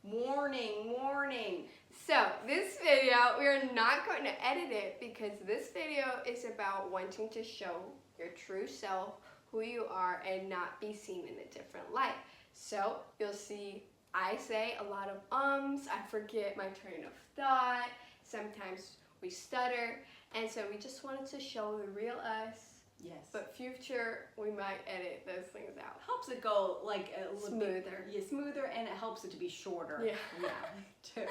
Morning. So this video, we're not going to edit it because this video is about wanting to show your true self, who you are, and not be seen in a different light. So you'll see I say a lot of I forget my train of thought, sometimes we stutter, and so we just wanted to show the real us. Yes. But future, we might edit those things out. Helps it go like a little Smoother. bit, smoother, and it helps it to be shorter. Yeah. Too.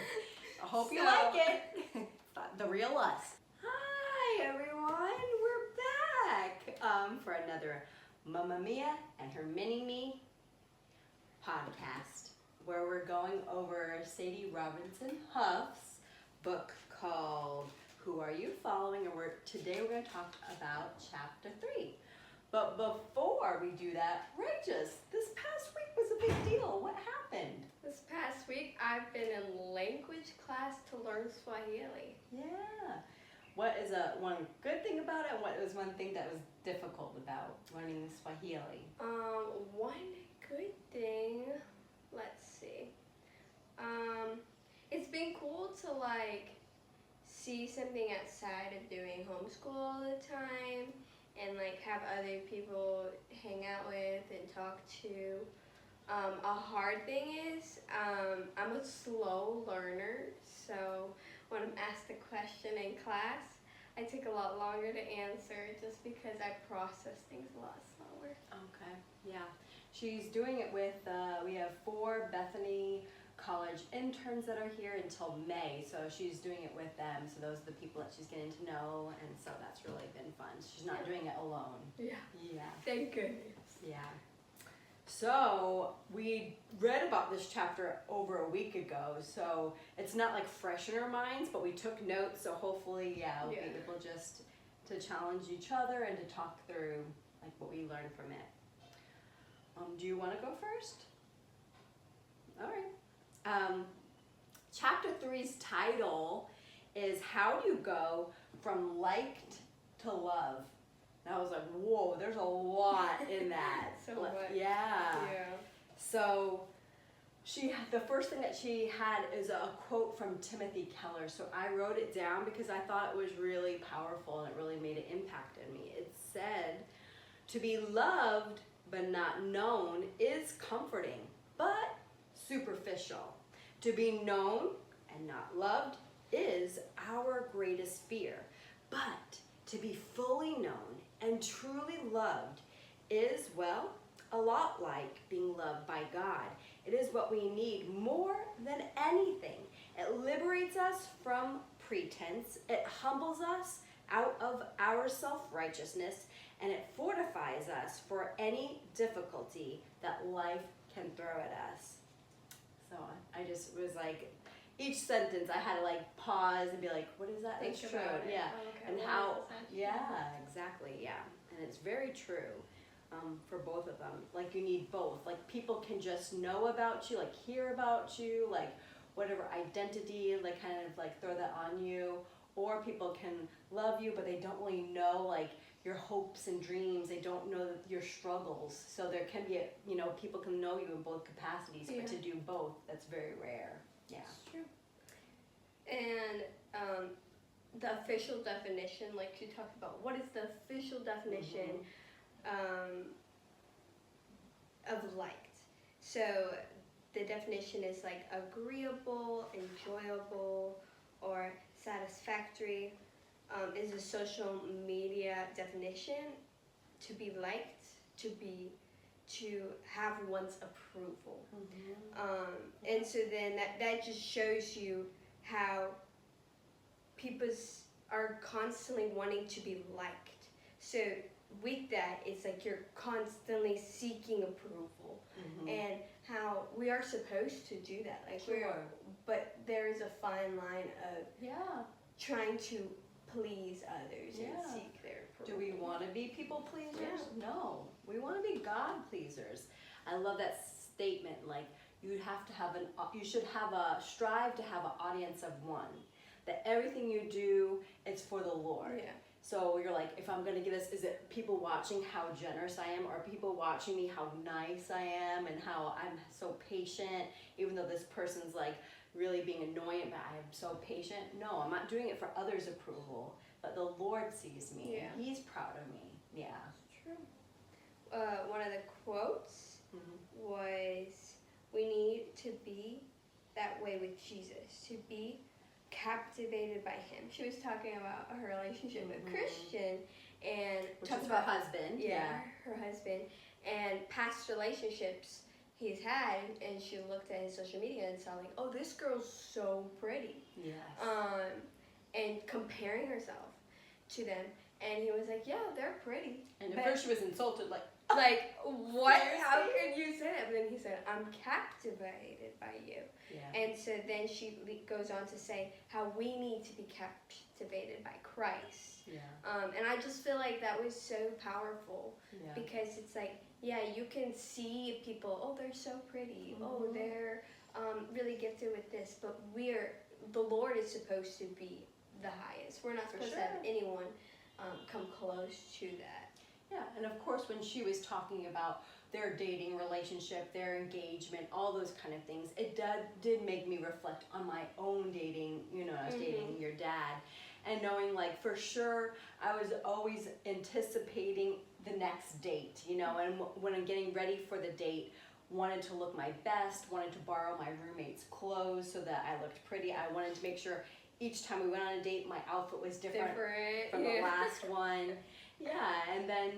I hope you like it. The real us. Hi everyone, we're back for another Mamma Mia and Her Mini Me podcast, where we're going over Sadie Robinson Huff's book called Who Are You Following? And today we're going to talk about chapter 3. But before we do that, Regis, this past week was a big deal. What happened? This past week, I've been in language class to learn Swahili. Yeah. What is one good thing about it, and what was one thing that was difficult about learning Swahili? One good thing, let's see. It's been cool to see something outside of doing homeschool all the time and have other people hang out with and talk to. A hard thing is I'm a slow learner, so when I'm asked a question in class, I take a lot longer to answer just because I process things a lot slower. Okay, yeah. She's doing it with, we have 4 Bethany College interns that are here until May, so she's doing it with them. So those are the people that she's getting to know, and so that's really been fun. She's not doing it alone. Yeah. Yeah. Thank goodness. Yeah. So we read about this chapter over a week ago, so it's not fresh in our minds, but we took notes, so hopefully, we'll be able just to challenge each other and to talk through what we learned from it. Do you want to go first? All right. Chapter 3's title is How Do You Go From Liked to Love? And I was like, whoa, there's a lot in that. So much. Yeah. So the first thing that she had is a quote from Timothy Keller. So I wrote it down because I thought it was really powerful and it really made an impact in me. It said, "To be loved but not known is comforting, but superficial. To be known and not loved is our greatest fear. But to be fully known and truly loved is, well, a lot like being loved by God. It is what we need more than anything. It liberates us from pretense. It humbles us out of our self-righteousness, and it fortifies us for any difficulty that life can throw at us." So I just was each sentence I had to pause and be what is that? Think It's true. about it. Yeah. Oh, okay. And What how, is it? yeah, exactly, yeah. And it's very true for both of them. You need both. People can just know about you, hear about you, whatever identity, throw that on you. Or people can love you, but they don't really know, your hopes and dreams. They don't know your struggles. So there can be, people can know you in both capacities, but to do both, that's very rare. Yeah. That's true. And the official definition, she talked about, what is the official definition of liked? So the definition is agreeable, enjoyable, or satisfactory. Is a social media definition. To be liked, to have one's approval. And so then that just shows you how people are constantly wanting to be liked. So with that, it's you're constantly seeking approval, and how we are supposed to do that. But there is a fine line of trying to please others and seek their approval. Do we want to be people pleasers? Yeah. No, we want to be God pleasers. I love that statement. You should strive to have an audience of one. That everything you do is for the Lord. Yeah. So you're like, if I'm gonna give this, is it people watching how generous I am, or people watching me how nice I am and how I'm so patient, even though this person's like really being annoying, but I am so patient? No, I'm not doing it for others' approval, but the Lord sees me. Yeah. And He's proud of me. Yeah. True. One of the quotes Mm-hmm. was, we need to be that way with Jesus, to be captivated by Him. She was talking about her relationship with Christian, and Which talked is her about husband. yeah, her husband, and past relationships he's had, and she looked at his social media and saw like, oh, this girl's so pretty, Yes. and comparing herself to them, and he was like, yeah, they're pretty. And at but first she was insulted, like, like, what? How Seriously? could you say that? But then he said, I'm captivated by you. yeah. And so then she goes on to say how we need to be captivated by Christ. Yeah. And I just feel like that was so powerful, Yeah. because it's like, yeah, you can see people, oh, they're so pretty, oh, Mhm. they're really gifted with this, but the Lord is supposed to be the highest. We're not For supposed to sure. have anyone come close to that. Yeah, and of course when she was talking about their dating relationship, their engagement, all those kind of things, it did make me reflect on my own dating, I was dating your dad, and knowing like for sure I was always anticipating the next date, and when I'm getting ready for the date, wanted to look my best, wanted to borrow my roommate's clothes so that I looked pretty. I wanted to make sure each time we went on a date, my outfit was different from the last one. Yeah, and then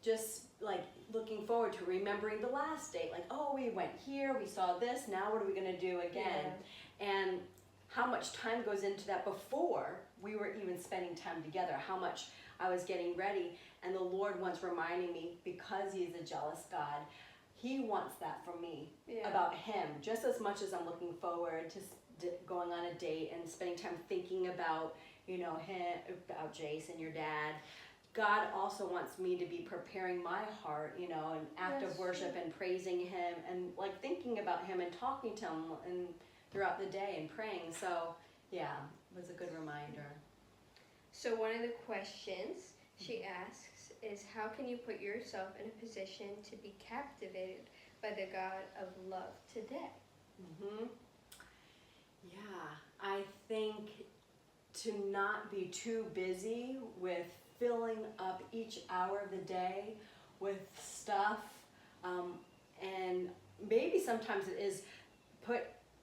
just like looking forward to remembering the last date, like, oh, we went here, we saw this, now what are we gonna do again? And how much time goes into that before we were even spending time together, how much I was getting ready. And the Lord once reminding me, because He is a jealous God, He wants that from me, about Him, just as much as I'm looking forward to going on a date and spending time thinking about, Him, about Jason, your dad. God also wants me to be preparing my heart, an act of worship and praising Him and like thinking about Him and talking to Him and throughout the day and praying. So yeah, it was a good reminder. So one of the questions she asks is, how can you put yourself in a position to be captivated by the God of love today? Yeah, I think to not be too busy with filling up each hour of the day with stuff, and maybe sometimes it is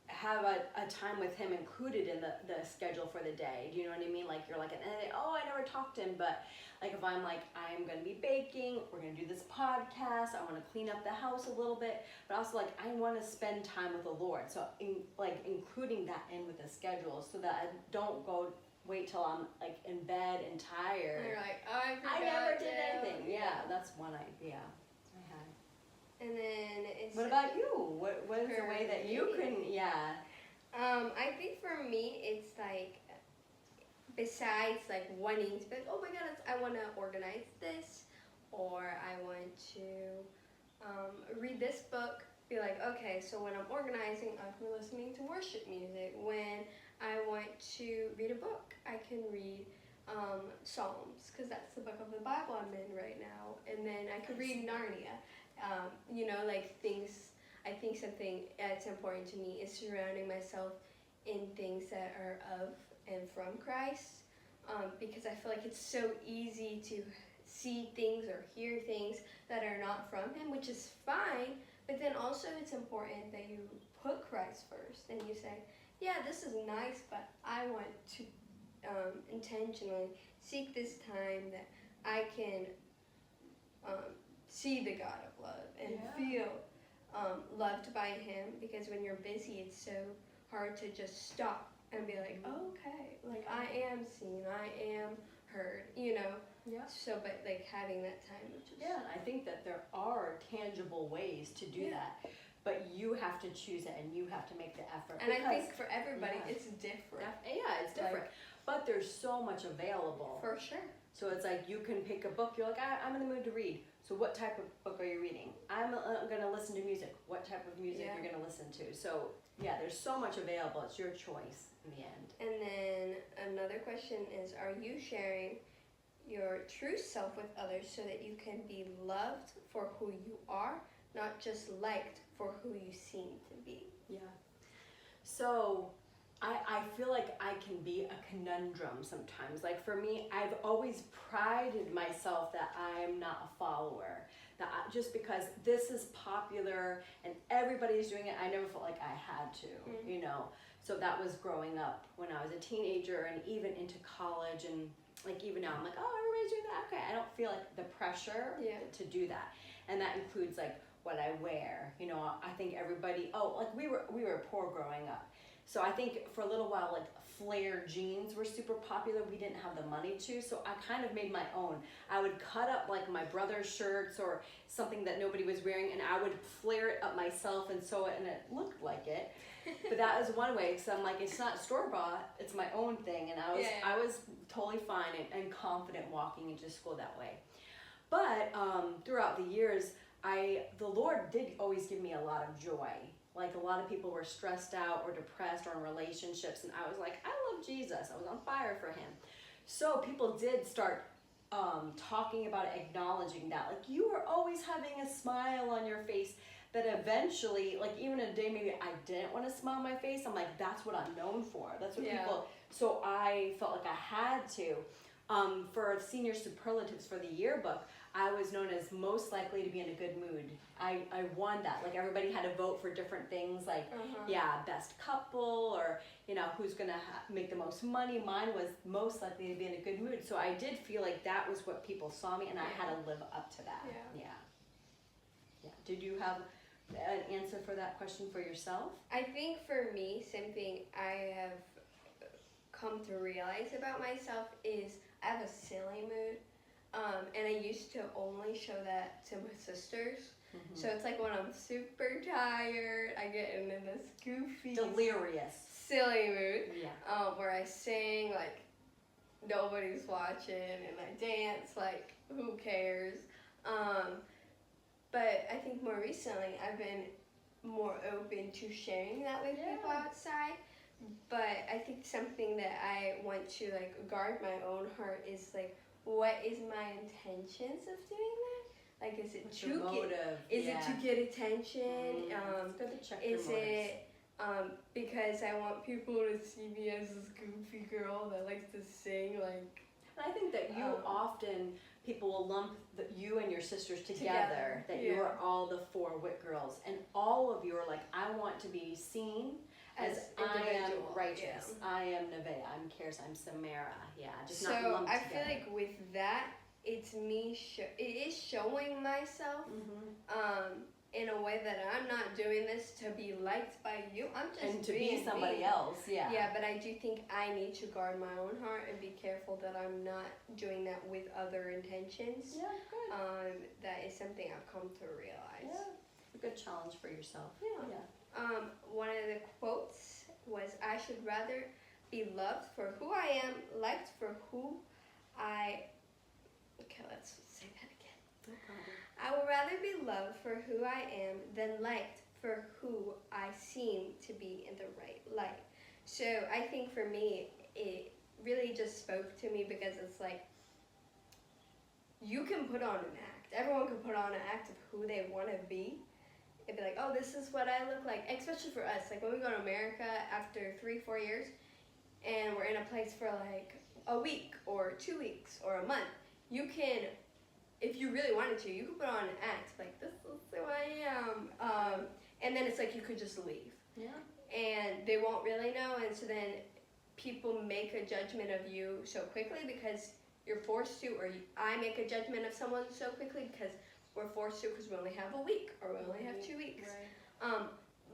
have a time with Him included in the schedule for the day. Do you know what I mean? Like you're like, oh, I never talked to Him, but like if I'm like, I'm going to be baking, we're going to do this podcast, I want to clean up the house a little bit, but also like I want to spend time with the Lord. So including that in with the schedule so that I don't wait till I'm like in bed and tired. And you're like, oh, I never did anything. Yeah, that's one idea I had. And then What about you? What is the way that you can? Yeah. I think for me it's like, besides like wanting to be like, oh my God, I want to organize this, or I want to read this book, be like, okay, so when I'm organizing, I'm listening to worship music. When I want to read a book, I can read Psalms, because that's the book of the Bible I'm in right now. And then I could read Narnia. Like things, I think something that's important to me is surrounding myself in things that are of and from Christ, because I feel like it's so easy to see things or hear things that are not from Him, which is fine, but then also it's important that you put Christ first and you say, yeah, this is nice, but I want to intentionally seek this time that I can see the God of love and feel loved by Him, because when you're busy, it's so hard to just stop and be like, oh, okay, like I am seen, I am heard, Yeah. So, but like having that time, which is I think that there are tangible ways to do that, but you have to choose it and you have to make the effort. And I think for everybody, it's different. Yeah, it's different, but there's so much available. For sure. So it's like you can pick a book. You're like, I'm in the mood to read. So what type of book are you reading? I'm going to listen to music. What type of music you're going to listen to? So yeah, there's so much available. It's your choice in the end. And then another question is, are you sharing your true self with others so that you can be loved for who you are, not just liked for who you seem to be. Yeah. So I feel like I can be a conundrum sometimes. Like for me, I've always prided myself that I'm not a follower. That just because this is popular and everybody's doing it, I never felt like I had to, you know. So that was growing up when I was a teenager and even into college, and like even now I'm like, oh, everybody's doing that. Okay, I don't feel like the pressure to do that. And that includes like what I wear. You know, I think everybody, like we were poor growing up. So I think for a little while, like flare jeans were super popular. We didn't have the money to, so I kind of made my own. I would cut up like my brother's shirts or something that nobody was wearing, and I would flare it up myself and sew it, and it looked like it. But that was one way, because I'm like, it's not store-bought, it's my own thing, and I was totally fine and confident walking into school that way. But throughout the years, the Lord did always give me a lot of joy. Like a lot of people were stressed out or depressed or in relationships, and I was like, I love Jesus. I was on fire for him. So people did start talking about it, acknowledging that. Like, you were always having a smile on your face. That eventually, like even a day maybe I didn't want to smile on my face, I'm like, that's what I'm known for. That's what people, so I felt like I had to. For senior superlatives for the yearbook, I was known as most likely to be in a good mood. I won that. Like everybody had to vote for different things, like best couple, or you know, who's gonna make the most money. Mine was most likely to be in a good mood. So I did feel like that was what people saw me, and I had to live up to that. Yeah. Did you have an answer for that question for yourself? I think for me, something I have come to realize about myself is I have a silly mood. And I used to only show that to my sisters. So it's like when I'm super tired, I get in this goofy, delirious, silly mood. Where I sing like nobody's watching, and I dance like who cares. But I think more recently I've been more open to sharing that with people outside. But I think something that I want to like guard my own heart is like, what is my intentions of doing that? Like, is it to get attention? It's good to check your motives. It because I want people to see me as this goofy girl that likes to sing like? And I think that you often, people will lump you and your sisters together. That you are all the 4 Wit girls, and all of you are like, I want to be seen as I am righteous, I am Nevaeh, I'm Karis, I'm Samara. Just not lumped I together. feel like with that, it's me. It is showing myself in a way that I'm not doing this to be liked by you. I'm just and to be somebody else. Yeah, but I do think I need to guard my own heart and be careful that I'm not doing that with other intentions. Yeah, good. That is something I've come to realize. Yeah, a good challenge for yourself. Yeah. One of the quotes was, I should rather be loved for who I am, liked for who I... Okay, let's say that again. No problem. I would rather be loved for who I am than liked for who I seem to be in the right light. So I think for me, it really just spoke to me because it's like, you can put on an act. Everyone can put on an act of who they want to be. It'd be like, oh, this is what I look like. Especially for us, like when we go to America after 3-4 years, and we're in a place for like a week or 2 weeks or a month, you can, if you really wanted to, you could put on an act like, this is who I am. And then it's like you could just leave. Yeah. And they won't really know, and so then people make a judgment of you so quickly because you're forced to, or I make a judgment of someone so quickly because we're forced to, because we only have a week or we only have 2 weeks. Right.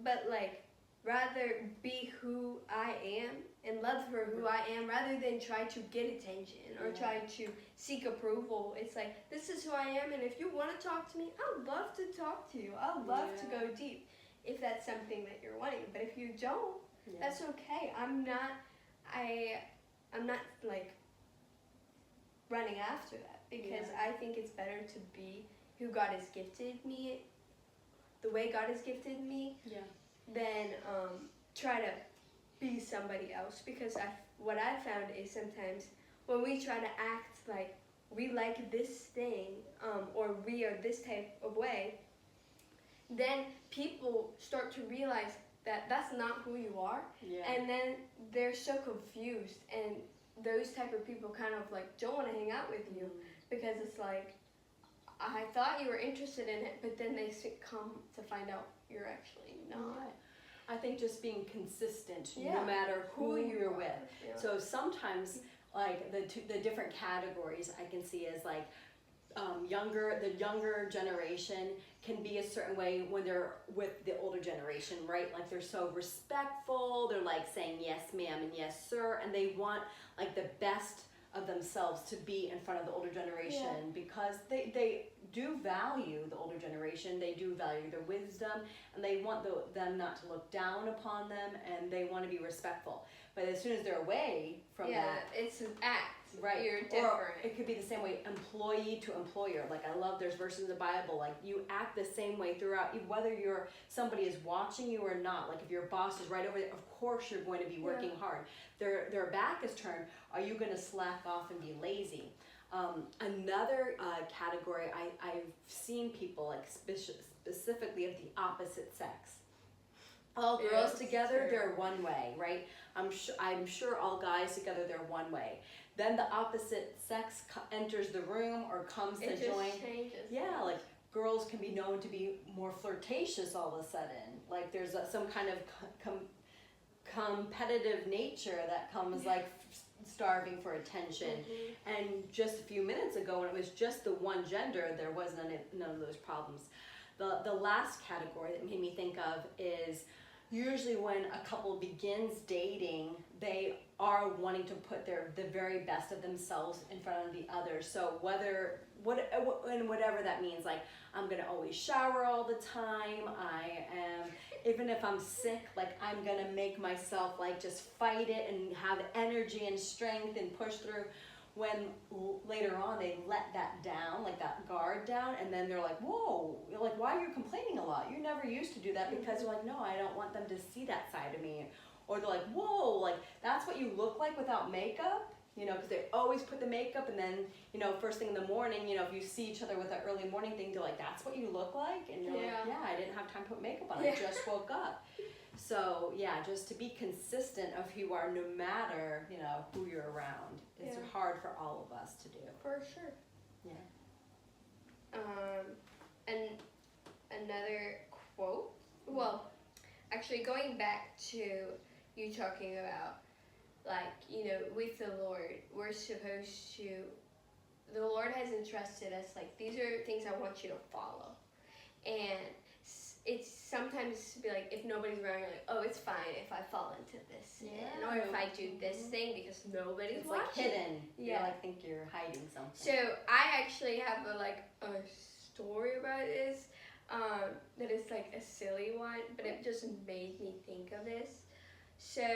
But like, rather be who I am and love for who I am rather than try to get attention or try to seek approval. It's like, this is who I am, and if you want to talk to me, I'd love to talk to you. I'd love to go deep if that's something that you're wanting. But if you don't, that's okay. I'm not like running after that because I think it's better to be who God has gifted me, the way God has gifted me, than try to be somebody else. Because what I found is sometimes when we try to act like we like this thing, or we are this type of way, then people start to realize that that's not who you are, and then they're so confused, and those type of people kind of like don't want to hang out with you because it's like, I thought you were interested in it, but then they come to find out you're actually not. I think just being consistent, no matter who you're with. So sometimes, like the different categories I can see is like the younger generation can be a certain way when they're with the older generation, right? Like they're so respectful, they're like saying yes ma'am and yes sir, and they want like the best of themselves to be in front of the older generation because they do value the older generation, they do value their wisdom, and they want them not to look down upon them, and they want to be respectful. But as soon as they're away from that, it's an act. Right. You're different. Or it could be the same way, employee to employer. Like I love there's verses in the Bible, like you act the same way throughout, whether somebody is watching you or not. Like if your boss is right over there, of course you're going to be working hard. Their back is turned. Are you going to slack off and be lazy? Another category, I've seen people like specifically of the opposite sex. All girls together, they're one way, right? I'm sure all guys together, they're one way. Then the opposite sex enters the room or comes to join. Changes. Yeah, like girls can be known to be more flirtatious all of a sudden. Like there's some kind of competitive nature that comes like starving for attention. And just a few minutes ago, when it was just the one gender, there was none of those problems. The last category that made me think of is usually when a couple begins dating, they are wanting to put the very best of themselves in front of the other. So whatever that means, like I'm gonna always shower all the time. I am, even if I'm sick, like I'm gonna make myself like just fight it and have energy and strength and push through. When later on they let that down, like that guard down, and then they're like, whoa, like why are you complaining a lot? You never used to do that, because you're like, no, I don't want them to see that side of me. Or they're like, whoa, like that's what you look like without makeup? You know, because they always put the makeup, and then, you know, first thing in the morning, you know, if you see each other with that early morning thing, they're like, that's what you look like? And you're like, yeah, I didn't have time to put makeup on, I just woke up. So yeah, just to be consistent of who you are, no matter, you know, who you're around. It's hard for all of us to do. For sure. Yeah. And another quote. Well, actually, going back to you talking about, like, you know, with the Lord, we're supposed to. The Lord has entrusted us, like, these are things I want you to follow, and it's sometimes to be like, if nobody's around, you're like, oh, it's fine if I fall into this sin, or if I do this thing because nobody's watching. It's like hidden. You like think you're hiding something. So I actually have a story about this that is like a silly one, but it just made me think of this. So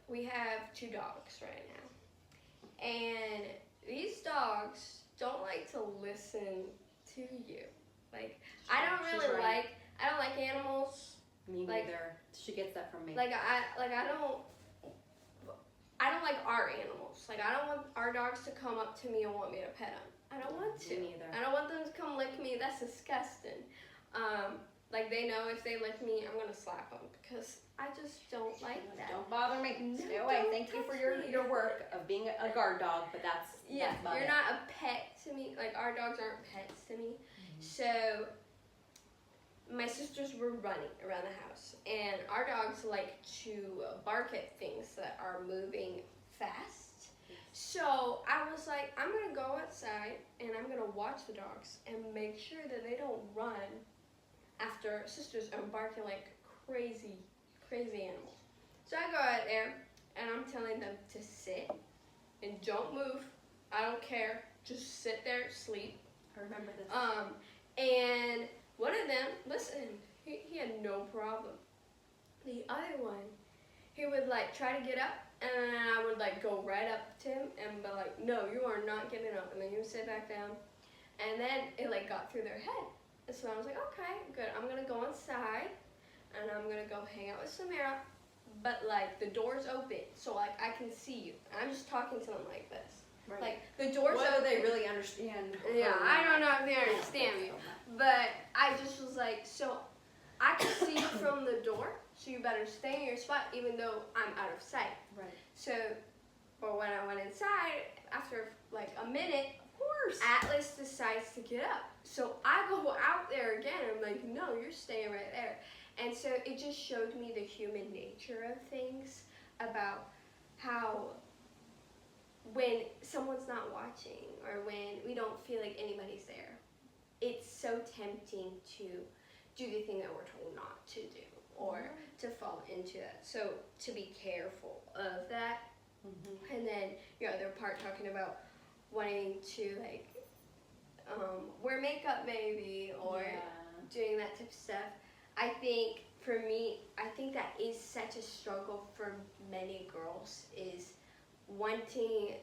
we have 2 dogs right now, and these dogs don't like to listen to you. Like, I don't like animals. Me neither. She gets that from me. I don't like our animals. Like, I don't want our dogs to come up to me and want me to pet them. I don't want to. Me neither. I don't want them to come lick me. That's disgusting. Like, they know if they lick me, I'm gonna slap them, because I just don't like that. Don't bother me. Stay away. Thank you for your work of being a guard dog, but that's you're it. not a pet to me. Like, our dogs aren't pets to me. So my sisters were running around the house, and our dogs like to bark at things that are moving fast. So I was like, I'm gonna go outside and I'm gonna watch the dogs and make sure that they don't run after sisters are barking like crazy animals. So I go out there and I'm telling them to sit and don't move. I don't care. Just sit there, sleep. I remember this. And one of them listened. He had no problem. The other one, he would like try to get up, and I would like go right up to him and be like, no, you are not getting up. And then he would sit back down, and then it like got through their head. And so I was like, okay, good. I'm gonna go inside, and I'm gonna go hang out with Samara, but like the door's open, so like I can see you. And I'm just talking to them like this. Right. Like the doors Whether open. they really understand. Yeah, or I don't not. know if they understand me, but I just was like, so I can see you from the door, so you better stay in your spot even though I'm out of sight. Right. So, but when I went inside, after like a minute, Of course. Atlas decides to get up. So I go out there again. I'm like, no, you're staying right there. And so it just showed me the human nature of things, about how when someone's not watching or when we don't feel like anybody's there, it's so tempting to do the thing that we're told not to do or to fall into that. So to be careful of that. Mm-hmm. And then your other part talking about wanting to like wear makeup maybe or doing that type of stuff. I think for me, I think that is such a struggle for many girls, is wanting,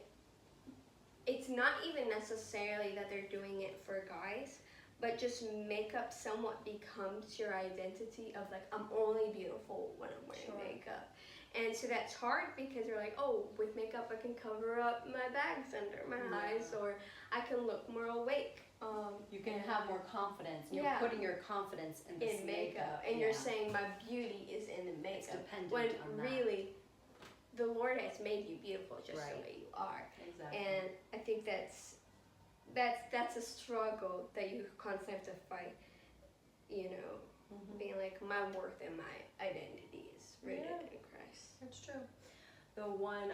it's not even necessarily that they're doing it for guys, but just makeup somewhat becomes your identity of like, I'm only beautiful when I'm wearing makeup. And so that's hard because you're like, oh, with makeup I can cover up my bags under my eyes, or I can look more awake. You can have more confidence. And you're putting your confidence in this makeup. And you're saying my beauty is in the makeup. It's dependent when on that. really, the Lord has made you beautiful just the way you are. Exactly. And I think that's a struggle that you constantly have to fight. You know, being like, my worth and my identity is rooted in Christ. That's true. The one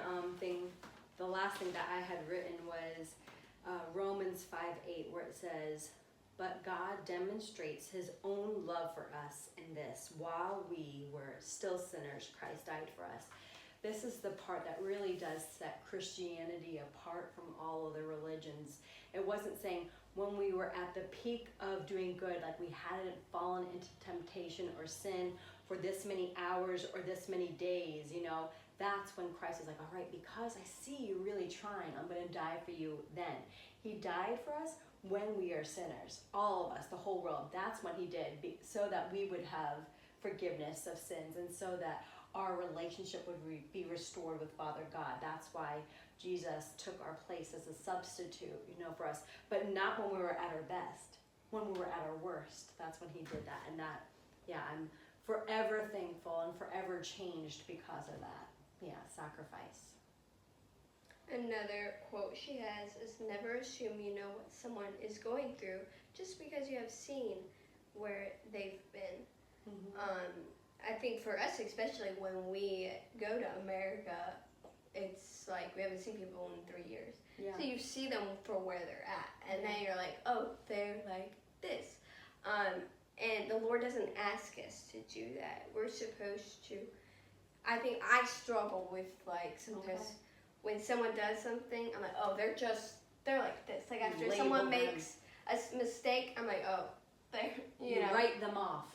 the last thing that I had written was Romans 5:8, where it says, "But God demonstrates His own love for us in this: while we were still sinners, Christ died for us." This is the part that really does set Christianity apart from all other religions. It wasn't saying when we were at the peak of doing good, like we hadn't fallen into temptation or sin for this many hours or this many days, you know, that's when Christ is like, all right, because I see you really trying, I'm going to die for you then. He died for us when we are sinners, all of us, the whole world. That's when He did, so that we would have forgiveness of sins and so that our relationship would be restored with Father God. That's why Jesus took our place as a substitute, you know, for us. But not when we were at our best. When we were at our worst, that's when He did that. And that, I'm forever thankful and forever changed because of that. Sacrifice. Another quote she has is, never assume you know what someone is going through just because you have seen where they've been. I think for us, especially when we go to America, it's like we haven't seen people in 3 years. So you see them for where they're at, and then you're like, oh, they're like this. And the Lord doesn't ask us to do that. We're supposed to, I think I struggle with like sometimes when someone does something, I'm like, oh, they're like this. Like after someone makes a mistake, I'm like, oh, they're, you know. Write them off.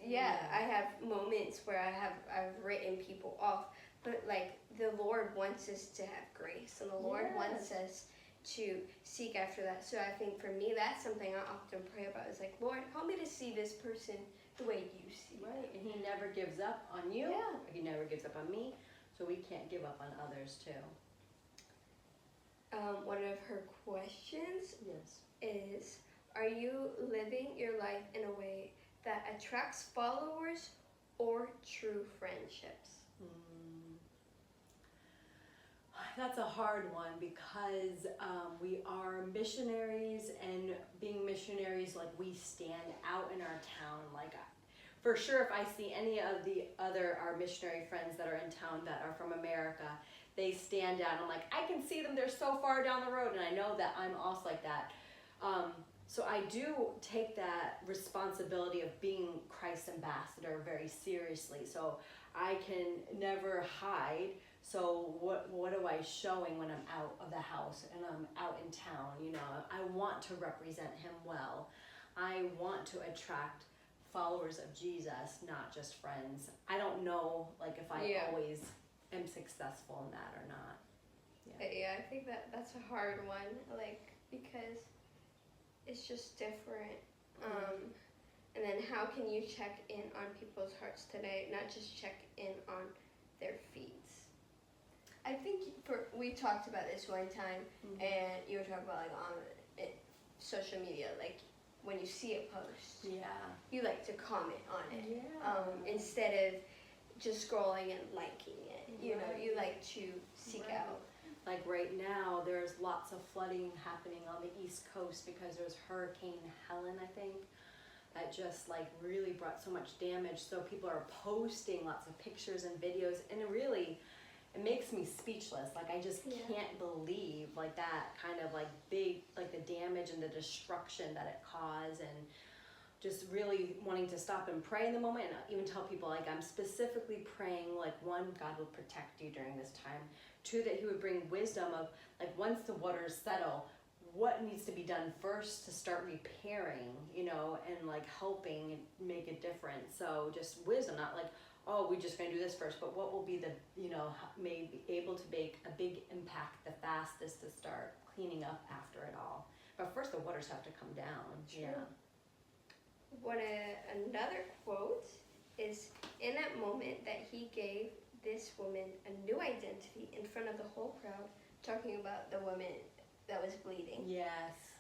I have moments where I've written people off, but like the Lord wants us to have grace, and the Lord wants us to seek after that. So I think for me, that's something I often pray about. Is like, Lord, help me to see this person the way you see. Right, and He never gives up on you. Yeah. He never gives up on me, so we can't give up on others too. One of her questions is, are you living your life in a way that attracts followers or true friendships? That's a hard one because we are missionaries, and being missionaries, like we stand out in our town. Like for sure, if I see any of our missionary friends that are in town that are from America, they stand out. I'm like, I can see them. They're so far down the road, and I know that I'm also like that. So I do take that responsibility of being Christ's ambassador very seriously. So I can never hide. So what am I showing when I'm out of the house and I'm out in town? You know, I want to represent Him well. I want to attract followers of Jesus, not just friends. I don't know, like, if I always am successful in that or not. I think that's a hard one, like, because it's just different. And then how can you check in on people's hearts today, not just check in on their feeds? I think we talked about this one time, and you were talking about like on social media, like when you see a post, you like to comment on it, instead of just scrolling and liking it. You know, you like to seek out. Like right now, there's lots of flooding happening on the East Coast because there's Hurricane Helen, I think, that just like really brought so much damage. So people are posting lots of pictures and videos, and it makes me speechless. Like I just can't believe like that kind of like big, like the damage and the destruction that it caused, and just really wanting to stop and pray in the moment, and even tell people like I'm specifically praying like, one, God will protect you during this time. Two, that he would bring wisdom of like once the waters settle, what needs to be done first to start repairing, you know, and like helping make a difference. So just wisdom, not like, oh, we're just going to do this first, but what will be the, you know, may be able to make a big impact the fastest to start cleaning up after it all. But first the waters have to come down. True. Another quote is, in that moment that he gave this woman a new identity in front of the whole crowd, talking about the woman that was bleeding. Yes.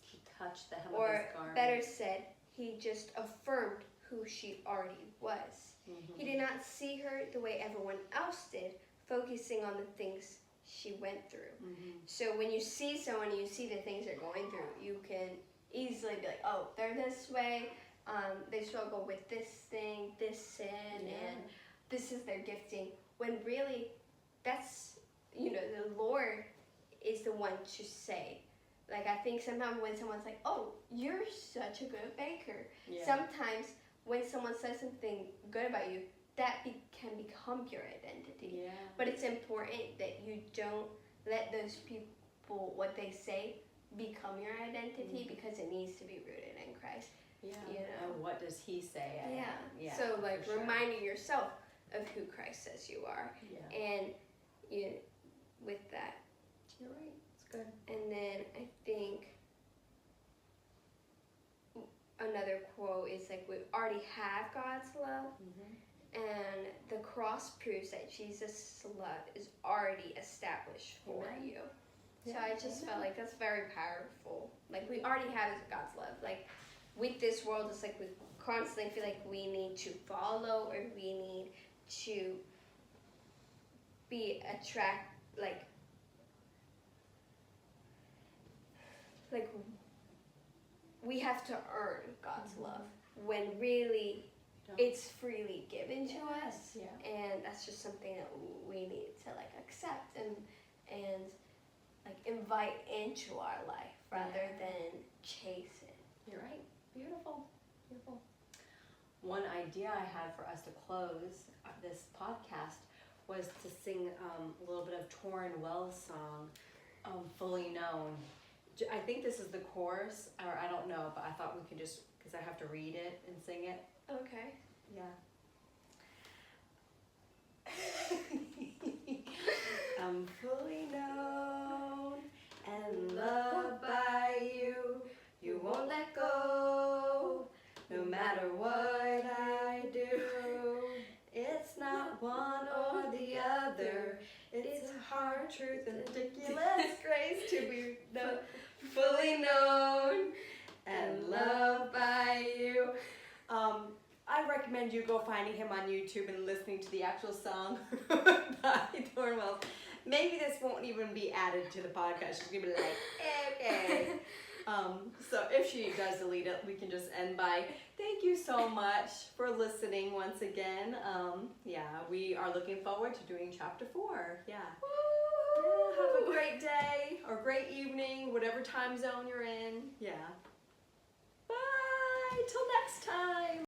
He touched the hem of or his garment. better said, he just affirmed who she already was. He did not see her the way everyone else did, focusing on the things she went through. So when you see someone, you see the things they're going through, you can easily be like, oh, they're this way, they struggle with this thing, this sin, and this is their gifting. When really, that's, you know, the Lord is the one to say. Like, I think sometimes when someone's like, oh, you're such a good baker. Sometimes when someone says something good about you, that can become your identity. But it's important that you don't let those people, what they say, become your identity, because it needs to be rooted in Christ. You know? And what does he say? So, like, reminding yourself of who Christ says you are. And with that. You're right. It's good. And then I think another quote is like, we already have God's love, and the cross proves that Jesus' love is already established for you. So I just felt like that's very powerful. Like, we already have God's love. Like, with this world, it's like we constantly feel like we need to follow, or we need to be like we have to earn God's love, when really it's freely given to us. And that's just something that we need to like accept and like invite into our life rather than chase it. You're right. Beautiful. Beautiful. One idea I had for us to close this podcast was to sing a little bit of Torrin Wells' song, Fully Known. I think this is the chorus, or I don't know, but I thought we could just, because I have to read it and sing it. Okay. I'm fully known and loved by you. You won't let go, no matter what I do. It's not one or the other. It's hard truth and ridiculous grace to be fully known and loved by you. I recommend you go finding him on YouTube and listening to the actual song by Torrin Wells. Maybe this won't even be added to the podcast. She's gonna be like, okay. So if she does delete it, we can just end by, thank you so much for listening once again. We are looking forward to doing chapter 4. Have a great day or great evening, whatever time zone you're in. Bye, till next time.